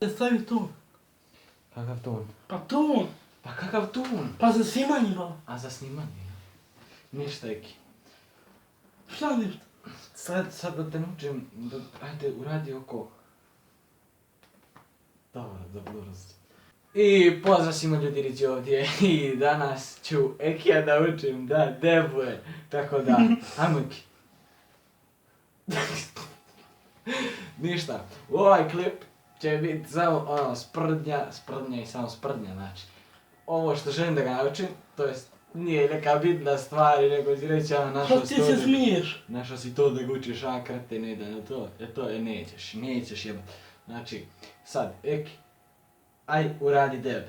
Stavi ton. Kakav ton? Pa ton. Pa kakav ton? Pa za snimanje ba. A za snimanje? Ništa, Eki. Šta ništa? Sad da te nučim, ajde uradi oko. Dobro. I pozdrav svima ljudi Riđi ovdje i danas ću Ekija da učim da debuje. Tako da, ajmo Eki. Ništa, u ovaj klip će biti samo ono sprdnja i samo sprdnja, znači. Ovo što želim da ga naučim, to jest nije neka bitna stvar, nego ću reći Što ti se smiješ? Našao si to da ga učiš, krate, ne da na to, nećeš jebat. Znači, sad, Eki, aj uradi deb.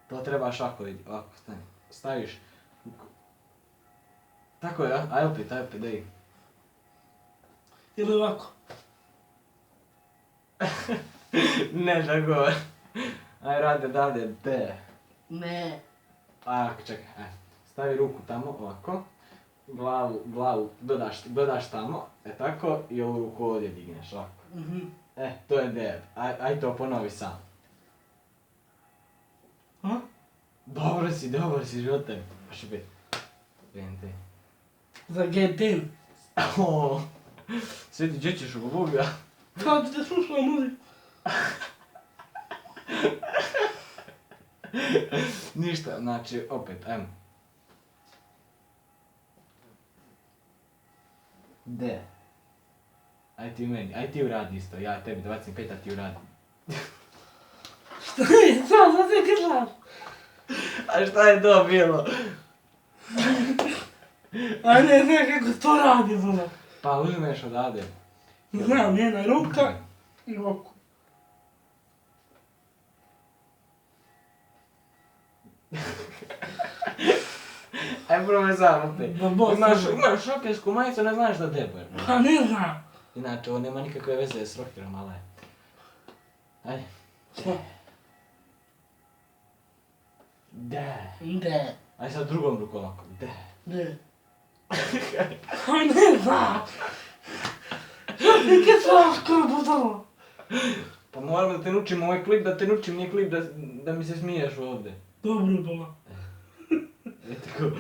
To trebaš ovako vidi, ovako, stani, staviš. Tako je, aj opet, daj. Ili ovako? Ne, tako. Aj radi odavde, de. Ne. Ako, čekaj, stavi ruku tamo, ovako. Glavu dodaš tamo, tako, i ovu ruku ovdje digneš, ovako. To je deb, aj to ponovi sam. Ha? Dobro si, živote. Baš je bit. GNT. Za GNT. Sjedi, gdje ćeš oko Boga? Kao ti te slušala muziku. Ništa, znači, opet, ajmo. De. Aj ti meni, aj ti uradi isto, ja tebi 25, a ti uradi. Šta je? Sad se grlaš. A šta je to bilo? A ne znam kako to radi, zna. Pa uzmeš odavde. Znam, jedna ruka i ovako. Aj probaj sam opet. Da bos. Imaš šokersku majicu, ne znaš da debuješ. Pa ne znam. Inače, ovo nema nikakve veze s rokerom, ali ajde. Šta? De. De. Aj sad drugom rukom ovako. De. De. Pa ne znam. Neke svaško budalo. Pa moram da te nučim ovaj klip, da te nučim, nije klip da mi se smiješ ovdje. Dobro ba. Tako.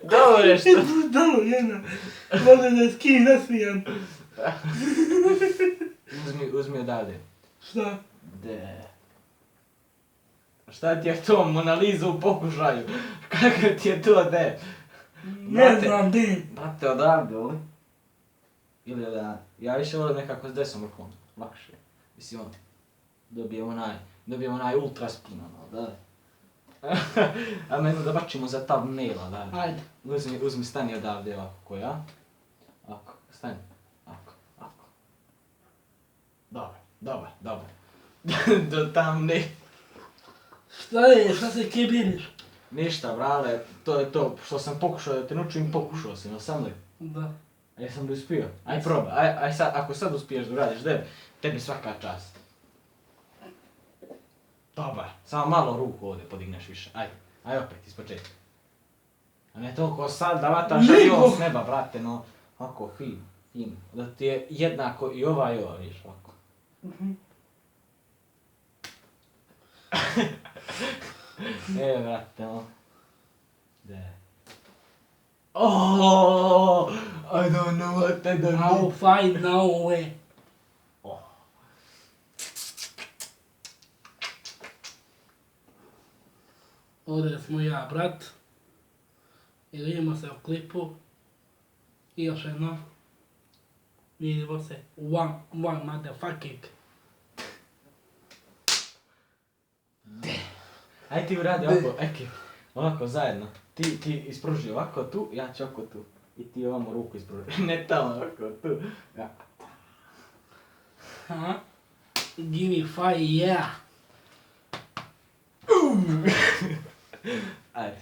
Dobro je što. Budalo jedna. Možda da skini nasmijan. Uzmi odavde. Šta? De. Šta ti je to, Mona Lisa u pokušaju? Kako ti je to, de? Ne znam, de. Brate, odavde, ili? Ili da... Ja više volim nekako s desnom rukom. Lakše. Mislim, on... Dobijem onaj ultra spin, ono, da. A meni da bačimo za thumbnaila, da. Ajde. Uzmi, stani odavde ovako, ko ja. Ovako, stani. Ovako. Dobar. Do thumbnail. Šta se kebiriš? Ništa, brale, to je to. Što sam pokušao da te nučim, pokušao sam, sam li? Da. A jesam li uspio? Aj probaj, aj sad, ako sad uspiješ da uradiš deb, tebi svaka čast. Dobar, samo malo ruku ovdje podigneš više, aj opet, ispočetka. A ne toliko sad da vataš avion s neba, brate, no, ovako, fin, da ti je jednako i ova, vidiš, ovako. Brate, no. De. Oh, I don't know what I don't I'll do. find no way. Ovdje smo ja, brat. I vidimo se u klipu. I još jedno. Vidimo se. One motherfucking. Aj ti uradi ovako, Eki, ovako zajedno. Ti ispruži ovako tu, ja ću ovako tu. I ti ovamo ruku ispruži. Ne tamo, ovako tu. Ja. Huh? Give me fire, yeah. Ajde.